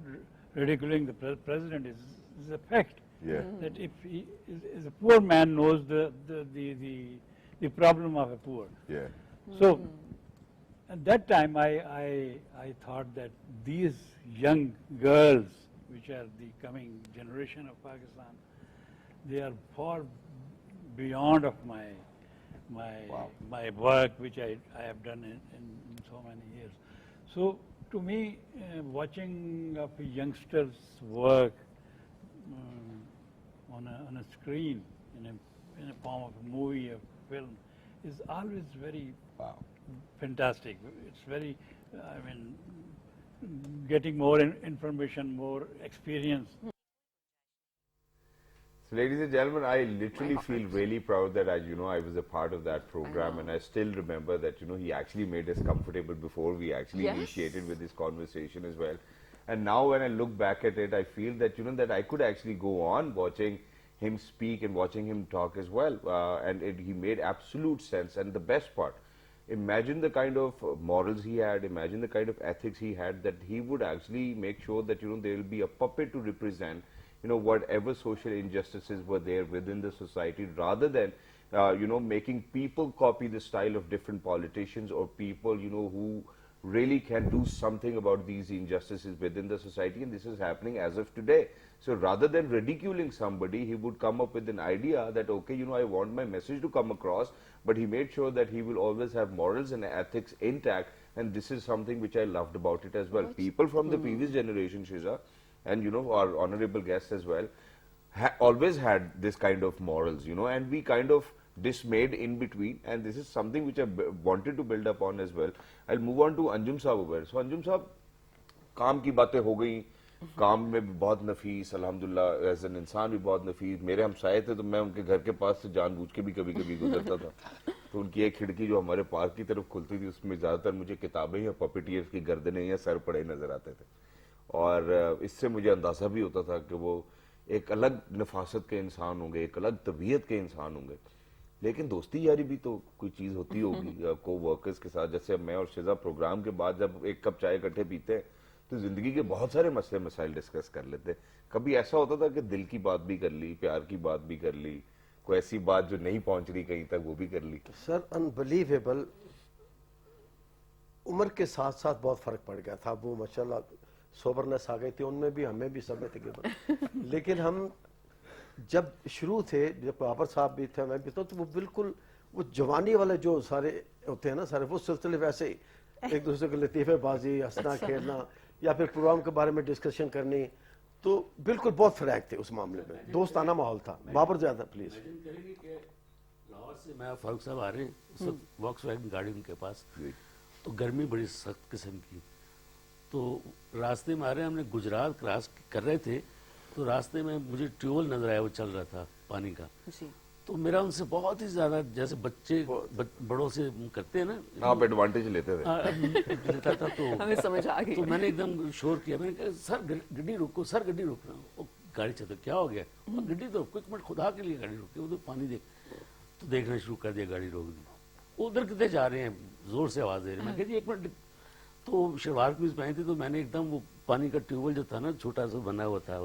ridiculing the president, is a fact. Yeah. That if he is a poor man knows the problem of a poor. Yeah. So at that time I thought that these young girls, which are the coming generation of Pakistan, they are far beyond of my my work, which I have done in so many years. So to me, watching of youngsters work on a screen in a form of a movie, a film, is always very Wow. fantastic. It's very, getting more information, more experience. So, ladies and gentlemen, I literally feel really proud that I was a part of that program, and I still remember that he actually made us comfortable before we actually Yes. initiated with this conversation as well. And now when I look back at it, I feel that that I could actually go on watching him speak and watching him talk as well, and he made absolute sense. And the best part, imagine the kind of morals he had, imagine the kind of ethics he had, that he would actually make sure that there will be a puppet to represent whatever social injustices were there within the society, rather than making people copy the style of different politicians or people who really can do something about these injustices within the society. And this is happening as of today. So rather than ridiculing somebody, he would come up with an idea that, okay, I want my message to come across, but he made sure that he will always have morals and ethics intact. And this is something which I loved about it as well. People from the previous generation, Shiza, and our honorable guests as well, always had this kind of morals, and we kind of dismayed in between, and this is something which I wanted to build upon as well. I'll move on to Anjum Saab over. So Anjum Saab, काम की बातें हो गई, काम में भी बहुत नफीस, अल्हम्दुलिल्लाह, एज एन इंसान भी बहुत नफीस. मेरे हमसाए थे तो मैं उनके घर के पास से जानबूझ के भी कभी कभी गुजरता था. تو ان کی ایک کھڑکی جو ہمارے پارک کی طرف کھلتی تھی اس میں زیادہ تر مجھے کتابیں یا پپیٹیئرز کی گردنیں یا سر پڑے نظر آتے تھے. اور اس سے مجھے اندازہ بھی ہوتا تھا کہ وہ ایک الگ نفاست کے انسان ہوں گے, ایک الگ طبیعت کے انسان ہوں گے. لیکن دوستی یاری بھی تو کوئی چیز ہوتی ہوگی کو ورکرز کے ساتھ. جیسے میں اور شزا پروگرام کے بعد جب ایک کپ چائے اکٹھے پیتے ہیں تو زندگی کے بہت سارے مسئلے مسائل ڈسکس کر لیتے. کبھی ایسا ہوتا تھا کہ دل کی بات بھی کر لی, پیار کی بات بھی کر لی, کوئی ایسی بات جو نہیں پہنچ رہی کہیں تک وہ بھی کر لی. سر انبلیویبل, عمر کے ساتھ ساتھ بہت فرق پڑ گیا تھا. وہ ماشاءاللہ سوبرنس آ گئی تھی ان میں بھی, ہمیں بھی, سب میں تقریباً. لیکن ہم جب شروع تھے, جب بابر صاحب بھی تھے, میں بھی تھا, تو وہ بالکل وہ جوانی والے جو سارے ہوتے ہیں نا سارے, وہ سلسلے ویسے ہی ایک دوسرے کے لطیفے بازی, ہنسنا کھیلنا یا پھر پروگرام کے بارے میں ڈسکشن کرنی, تو بالکل بہت فرینک تھے اس معاملے میں, دوستانہ ماحول تھا. بابر زیادہ پلیز. لاہور سے میں فاروق صاحب آ رہے ہیں, واکس ویگن گاڑی ان کے پاس, تو گرمی بڑی سخت قسم کی, تو راستے میں آ رہے ہیں, ہم نے گجرات کراس کر رہے تھے, تو راستے میں مجھے ٹیوبل نظر آیا, وہ چل رہا تھا پانی کا. تو میرا ان سے بہت ہی زیادہ, جیسے بچے بڑوں سے کرتے ہیں نا, آپ ایڈوانٹیج لیتے تھے. لیتا تھا, تو ہمیں سمجھ آ گئی. تو میں نے ایک دم شور کیا, میں نے کہا سر گڈی روکو, سر گڈی روکنا. وہ گاڑی چلتا, کیا ہو گیا؟ گڈی تو ایک منٹ, خدا کے لیے گاڑی روکی, وہ تو پانی دیکھ. تو دیکھنا شروع کر دیا, گاڑی روک دی. ادھر کتنے جا رہے ہیں, زور سے آواز دے رہے ہیں. میں کہا جی ایک منٹ. تو شلوار قمیض پہنی تھی, تو میں نے ایک دم وہ پانی کا ٹیوبل جو تھا نا چھوٹا سا بنا ہوا تھا,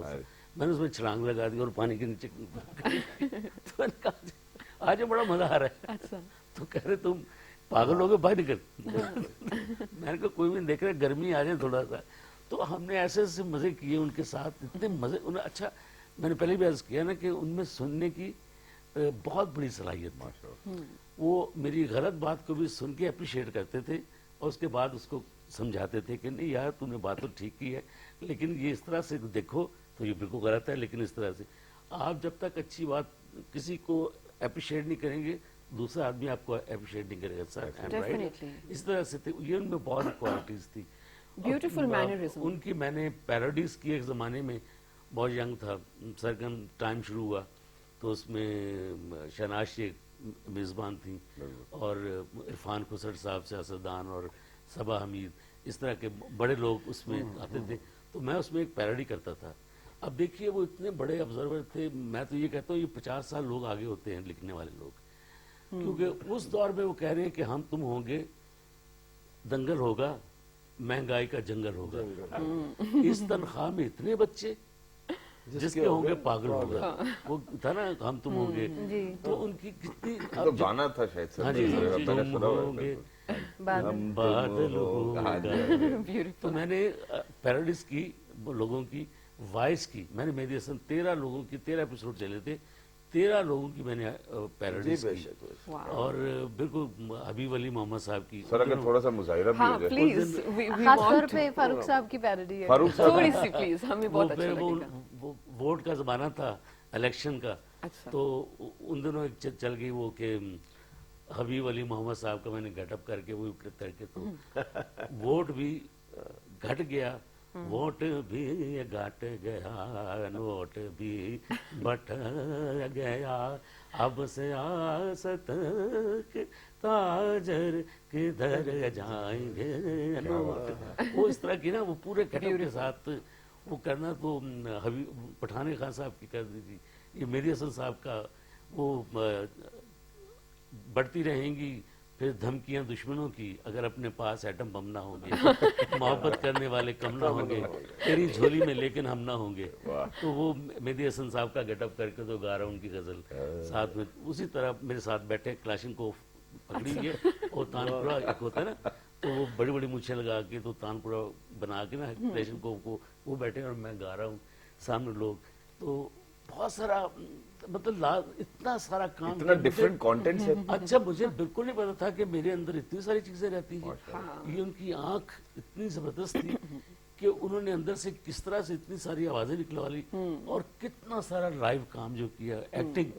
میں نے اس میں چھلانگ لگا دی اور پانی کے نیچے. تو میں نے کہا آج بڑا مزہ آ رہا ہے. تو کہہ رہے تم پاگل ہو گئے, باہر نکل. میں نے کہا کوئی بھی دیکھ رہے, گرمی آ جائے تھوڑا سا. تو ہم نے ایسے ایسے مزے کیے ان کے ساتھ, اتنے مزے. اچھا میں نے پہلے بھی عرض کیا نا کہ ان میں سننے کی بہت بڑی صلاحیت تھی. وہ میری غلط بات کو بھی سن کے اپریشیٹ کرتے تھے, اور اس کے بعد اس کو سمجھاتے تھے کہ نہیں یار تم نے بات تو ٹھیک کی ہے, لیکن یہ اس طرح سے دیکھو تو یہ بالکل غلط ہے. لیکن اس طرح سے آپ جب تک اچھی بات کسی کو اپریشیٹ نہیں کریں گے, دوسرا آدمی آپ کو اپریشیٹ نہیں کرے گا. سر اس طرح سے تھے, یہ ان میں بہت کوالٹیز تھی. Beautiful mannerism. ان کی میں نے پیروڈیز کی ایک زمانے میں, بہت ینگ تھا, سرگم ٹائم شروع ہوا, تو اس میں شہناز شیخ میزبان تھیں, اور عرفان خسر صاحب, سیاستدان, اور صبا حمید, اس طرح کے بڑے لوگ اس میں آتے تھے. تو میں اس میں ایک پیروڈی کرتا تھا. اب دیکھیے وہ اتنے بڑے آبزرور تھے, میں تو یہ کہتا ہوں یہ 50 سال لوگ آگے ہوتے ہیں لکھنے والے لوگ, کیونکہ اس دور میں وہ کہہ رہے ہیں کہ ہم تم ہوں گے, دنگل ہوگا, مہنگائی کا جنگل ہوگا, اس تنخواہ میں اتنے بچے, جس کے ہوں گے پاگل ہوگا. وہ تھا نا ہم تم ہوں گے, تو ان کی کتنی تو گانا تھا شاید سر. ہاں جی, تم ہوں گے ہم بادل ہوگا. تو میں نے پیروڈیز کی لوگوں کی, وائس کی, میں نے مہدی حسن 13 لوگوں کی 13 ایپیسوڈ چلے تھے, 13 لوگوں کی میں نے پیروڈیز کی. اور بالکل حبیب علی محمد صاحب کی. سر اگر تھوڑا سا مظاہرہ بھی ہو جائے پلیز, خاص طور پہ فاروق صاحب کی پیروڈی ہے. فاروق صاحب تھوڑی سی پلیز, ہمیں بہت اچھا لگے گا. وہ ووٹ کا زمانہ تھا, الیکشن کا, تو ان دنوں ایک چل گئی وہ کہ حبیب علی محمد صاحب کا میں نے گیٹ اپ کر کے وہ کر کے, تو ووٹ بھی گھٹ گیا, ووٹ بھی گھٹ گیا, نوٹ بھی بٹ گیا, اب سیاست کے تاجر کدھر جائیں گے نوٹ. وہ اس طرح کی نا, وہ پورے گیٹ اپ کے ساتھ وہ کرنا. تو پٹھان خان صاحب کی کر دی تھی. یہ مہدی حسن صاحب کا وہ بڑھتی رہیں گی پھر دھمکیاں دشمنوں کی, اگر اپنے پاس ایٹم بم نہ ہوں گے, محبت کرنے والے کم نہ ہوں گے, تیری جھولی میں لیکن ہم نہ ہوں گے. تو وہ مہدی حسن صاحب کا گیٹ اپ کر کے تو گا رہا ہوں ان کی غزل ساتھ میں. اسی طرح میرے ساتھ بیٹھے کلاشنکوف پکڑی ہے, اور تانپورہ ایک ہوتا ہے نا, تو وہ بڑی بڑی مچھیں لگا کے تو تانپورہ بنا کے نا کلاشنکوف کو, وہ بیٹھے اور میں گا رہا ہوں سامنے لوگ. تو بہت سارا مطلب اتنا سارا کام, اتنا ڈیفرنٹ کانٹینٹ ہے. اچھا مجھے بالکل نہیں پتا تھا کہ میرے اندر اتنی ساری چیزیں رہتی ہیں. یہ ان کی آنکھ اتنی زبردست تھی کہ انہوں نے اندر سے کس طرح سے اتنی ساری آوازیں نکلوا لی, اور کتنا سارا لائیو کام جو کیا, ایکٹنگ.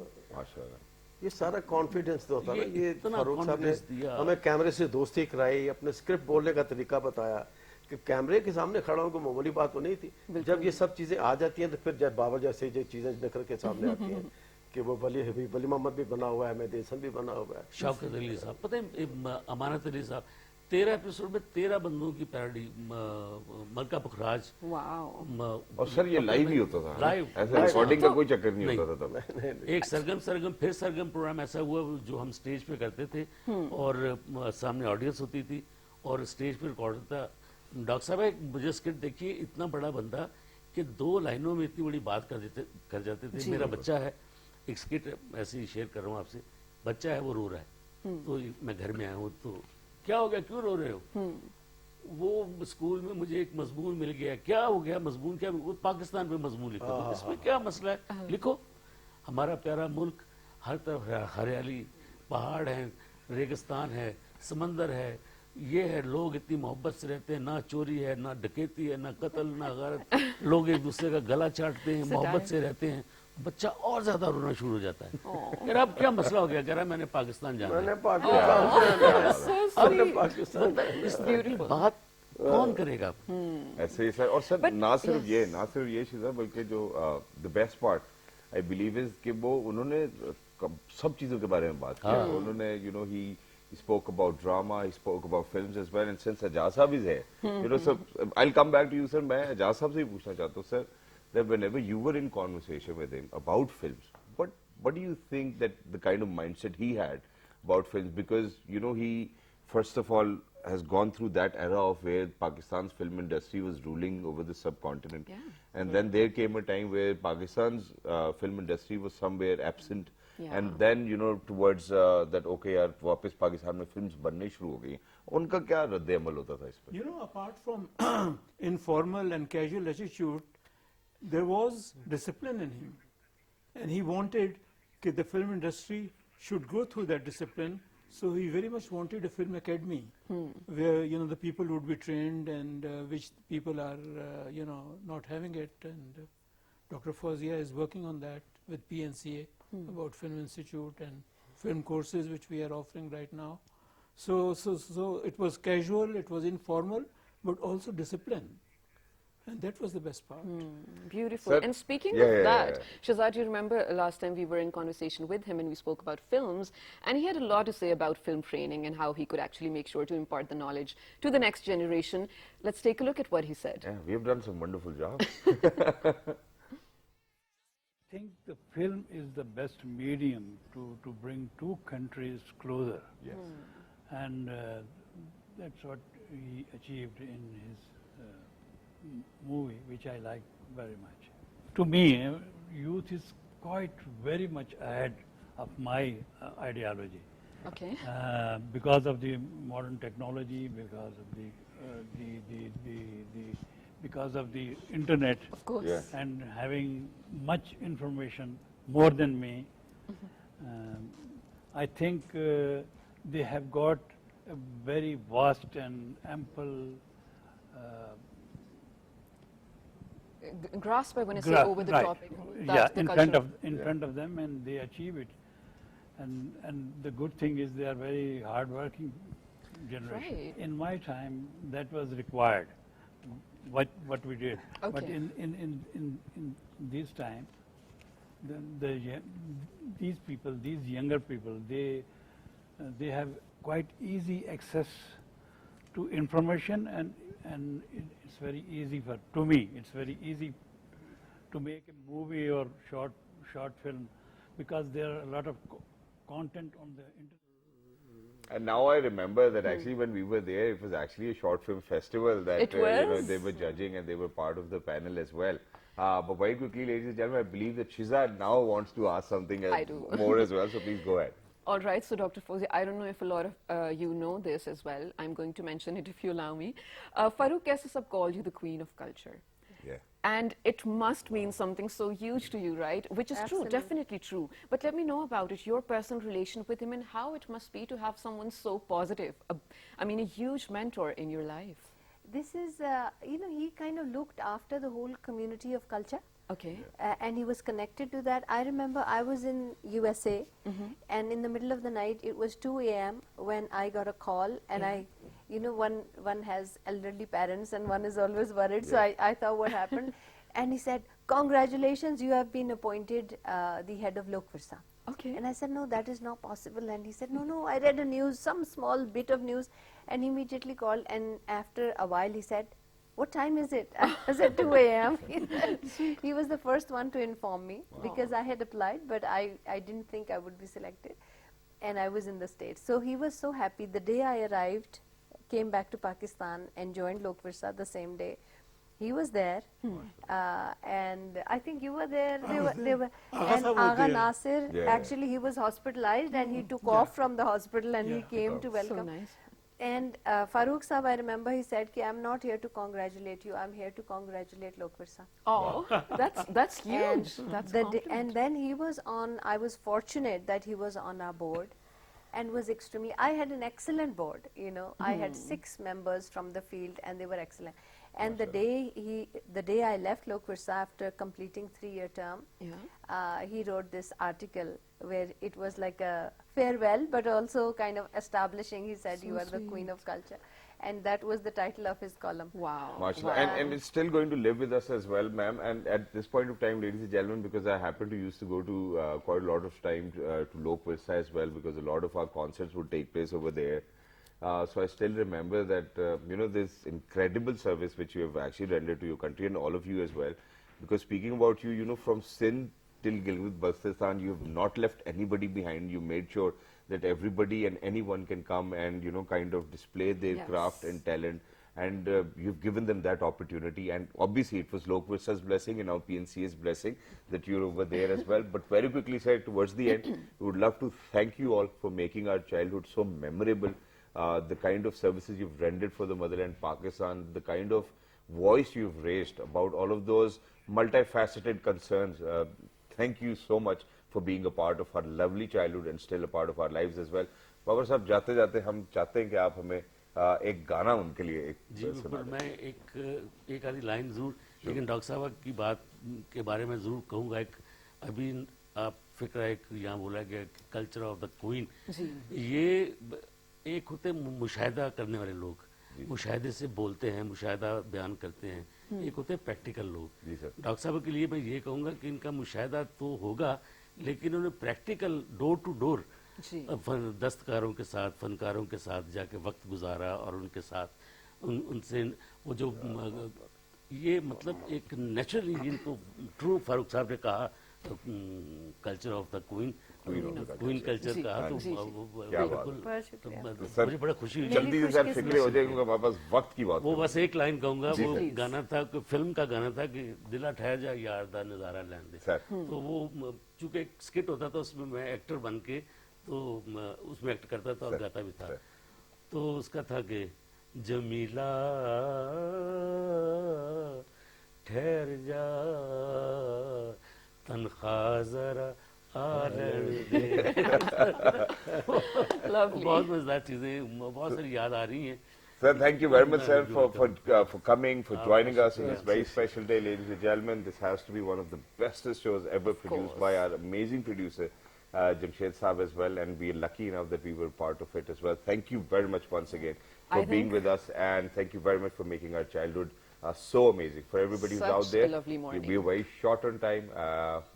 یہ سارا کانفیڈنس تو ہوتا ہے نا. یہ اتنا فاروق صاحب نے confidence دیا. ہمیں کیمرے سے دوستی کرائی, اپنے اسکرپٹ بولنے کا طریقہ بتایا, کہ کیمرے کے سامنے کھڑا ہوں کوئی معمولی بات تو نہیں تھی. جب یہ سب چیزیں آ جاتی ہیں تو پھر جب بابر جیسے جو چیزیں نکل کے سامنے آتی ہیں, کہ وہ ولی محمد بھی بنا ہوا ہے, مہدی حسن بھی بنا ہوا ہے. شوکت علی صاحب, پتہ ہے امانت علی صاحب 13 ایپیسوڈ میں 13 بندوں کی پیروڈی, ملکہ پخراج. واو. اور سر یہ لائیو ہی ہوتا تھا, لائیو. ایسا ریکارڈنگ کا کوئی چکر نہیں ہوتا تھا تب. ایک سرگم پھر سرگم پروگرام ایسا ہوا جو ہم سٹیج پہ کرتے تھے اور سامنے آڈینس ہوتی تھی اور سٹیج پہ ریکارڈ ہوتا. ڈاکٹر صاحب ایک مجھے اسکٹ دیکھیے, اتنا بڑا بندہ کہ 2 لائنوں میں اتنی بڑی بات کر جاتے تھے. میرا بچہ ہے, ایک اسکٹ ایسے ہی شیئر کر رہا ہوں آپ سے, بچہ ہے وہ رو رہا ہے, تو میں گھر میں آیا ہوں تو کیا ہو گیا, کیوں رو رہے ہو؟ وہ اسکول میں مجھے ایک مضمون مل گیا. کیا ہو گیا مضمون, کیا پاکستان پہ مضمون لکھو, اس میں کیا مسئلہ ہے, لکھو. ہمارا پیارا ملک, ہر طرف ہریالی, پہاڑ ہیں, ریگستان ہے, سمندر ہے, یہ ہے, لوگ اتنی محبت سے رہتے ہیں, نہ چوری ہے, نہ ڈکیتی ہے, نہ قتل, نہ غارت, لوگ ایک دوسرے کا گلا چاٹتے ہیں, محبت سے رہتے ہیں. بچہ اور زیادہ رونا شروع ہو جاتا ہے. کہہ رہا اب کیا مسئلہ ہو گیا, کہہ رہا میں نے پاکستان جانا ہے. اس بات کون کرے گا؟ ایسے ہی سر. اور سر نہ صرف یہ شیزا, بلکہ جو the best part I believe is کہ وہ انہوں نے سب چیزوں کے بارے میں بات کیا. انہوں نے you know he spoke about drama, he spoke about films as well. And since Ajaz Sahab is here, you know, so I'll come back to you, sir. میں Ajaz Sahab سے ہی پوچھنا چاہتا ہوں, sir, that whenever you were in conversation with him about films, what do you think that the kind of mindset he had about films? Because, you know, he, first of all, has gone through that era of where Pakistan's film industry was ruling over the subcontinent. Yeah. And then there came a time where Pakistan's film industry was somewhere absent. Yeah. And then, you know, towards that, okay, yaar, واپس پاکستان میں films بننے شروع ہو گئی. ان کا کیا رد عمل ہوتا تھا اس پر؟ You know, apart from informal and casual attitude, there was discipline in him. And he wanted that the film industry should go through that discipline. So he very much wanted a film academy where, you know, the people would be trained and which people are, you know, not having it. And Dr. Fawzia is working on that with PNCA about Film Institute and film courses which we are offering right now. So it was casual, it was informal, but also disciplined. And that was the best part. Beautiful. Sir, And speaking yeah, of yeah, that, yeah. Shahzad, you remember last time we were in conversation with him and we spoke about films, and he had a lot to say about film training and how he could actually make sure to impart the knowledge to the next generation. Let's take a look at what he said. Yeah, we have done some wonderful jobs. I think the film is the best medium to bring two countries closer. Yes. And that's what he achieved in his movie, which I like very much. To me, youth is quite very much ahead of my ideology. Okay. Because of the modern technology, because of because of the internet. Of course. Yeah. And having much information, more than me, I think they have got a very vast and ample Grasp, I want to say, over the right. topic. Yeah, That's the in culture. front of them, and they achieve it. And the good thing is they are very hard-working generation. Right. In my time, that was required. What we did. Okay. But in this time, these people, these younger people, they have quite easy access to information, and it's very easy to me. It's very easy to make a movie or short film because there are a lot of content on the internet. And now I remember that actually when we were there, it was actually a short film festival that It you know, was? they were judging and they were part of the panel as well. But very quickly, ladies and gentlemen, I believe that Shizad now wants to ask something I do. more as well, so please go ahead. All right, so Dr. Fawzi, I don't know if a lot of you know this as well. I'm going to mention it if you allow me. Farooq Kaisasab called you the queen of culture. Yeah. And it must mean something so huge to you, right? Which is Absolutely. true, definitely true. But let me know about it, your personal relation with him and how it must be to have someone so positive. I mean, a huge mentor in your life. This is, you know, he kind of looked after the whole community of culture. Okay. And he was connected to that. I remember I was in USA, and in the middle of the night, it was 2 a.m. when I got a call, and you know, one has elderly parents, and one is always worried. So I thought, what happened? And he said, congratulations, you have been appointed the head of Lok Virsa. Okay. And I said, no, that is not possible. And he said, no, I read a news, some small bit of news. And he immediately called, and after a while he said, what time is it? I said 2 a.m. He was the first one to inform me because I had applied, but I didn't think I would be selected. And I was in the States. So he was so happy. The day I arrived, came back to Pakistan and joined Lok Virsa the same day. He was there, and I think you were there. They were, and Agha was Agha there. Nasir, Yeah. actually he was hospitalized and he took off from the hospital and he came to So welcome. nice. And Farooq Saab, I remember he said, "Ki I'm not here to congratulate you. I'm here to congratulate Lok Virsa." Oh, that's huge. And That's the compliment. and then he was on. I was fortunate that he was on our board, and was extremely. I had an excellent board. You know, I had 6 members from the field, and they were excellent. And the day I left Lok Virsa after completing 3-year term, Yeah. he wrote this article where it was like a farewell, but also kind of establishing. He said, So "You are the queen of culture," and that was the title of his column. Wow. MashaAllah. Wow. And it's still going to live with us as well, ma'am. And at this point of time, ladies and gentlemen, because I happen to used to go to quite a lot of time to Lok Virsa as well, because a lot of our concerts would take place over there. So I still remember that, you know, this incredible service which you have actually rendered to your country and all of you as well. Because speaking about you, you know, from Sindh till Gilgit-Baltistan, you have not left anybody behind. You made sure that everybody and anyone can come and, you know, kind of display their Yes. craft and talent. And you've given them that opportunity. And obviously it was Lok Virsa's blessing and now PNCA's blessing that you're over there as well. But very quickly, sir, towards the end, we would love to thank you all for making our childhood so memorable. The kind of services you've rendered for the motherland Pakistan, the kind of voice you've raised about all of those multifaceted concerns. Thank you so much for being a part of our lovely childhood and still a part of our lives as well. Babar साहब जाते जाते हम चाहते हैं कि आप हमें एक गाना उनके लिए एक जी बिल्कुल, मैं एक आधी लाइन जरूर, लेकिन डॉक्टर साहब की बात के बारे में जरूर कहूँगा। एक अभी आप फिक्र है यहाँ बोला गया कल्चर ऑफ द क्वीन, ये एक होते मुशाहिदा करने वाले लोग, मुशाहिदे से बोलते हैं, मुशाहिदा बयान करते हैं। एक होते हैं प्रैक्टिकल लोग। जी सर। डॉक्टर साहब के लिए मैं ये कहूँगा कि इनका मुशाहिदा तो होगा, लेकिन उन्हें प्रैक्टिकल डोर टू डोर जी। दस्तकारों के साथ, फनकारों के साथ जाके वक्त गुजारा और उनके साथ उनसे वो जो ये मतलब एक नेचुरली, जिनको ट्रू फारूक साहब ने कहा culture of the queen, queen culture कहा, तो क्या बात बिल्कुल बहुत शुक्रिया। सर, मुझे बड़ा खुशी हुई। जल्दी से सर फिक्रे हो जाएंगे, हमारे पास वक्त की बात वो बस एक लाइन कहूंगा, जी वो सर। गाना था, फिल्म का गाना था कि दिला ठहर जा यार दा नजारा लैन दे। सर। तो वो चूंकि एक स्किट होता था, उसमें मैं एक्टर बन के तो उसमें एक्ट करता था और सर, गाता भी था। सर। तो उसका था कि जमीला ठहर जा तनख्वाह जरा आलन दे। Lovely. बहुत मजेदार चीजें, बहुत सारी याद आ रही हैं। Sir, thank you very much, sir, for coming, for joining us on this very special day, ladies and gentlemen. This has to be one of the bestest shows ever produced by our amazing producer, Jamshed Saab as well, and we are lucky enough that we were part of it as well. Thank you very much once again for I being think- with us, and thank you very much for making our childhood so amazing. For everybody who's out Such there, a lovely morning. we are very short on time,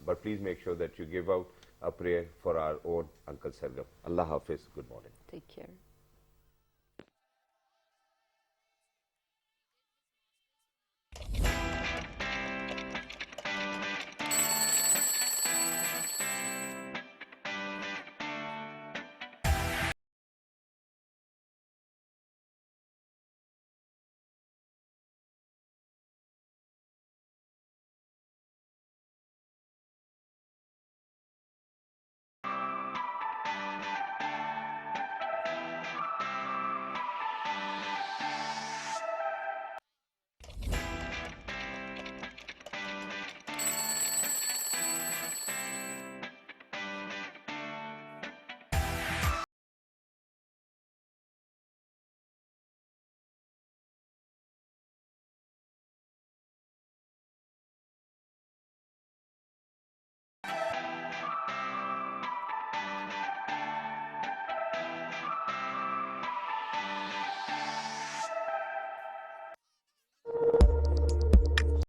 but please make sure that you give out a prayer for our own Uncle Sargam. Allah Hafiz. Good morning. Take care.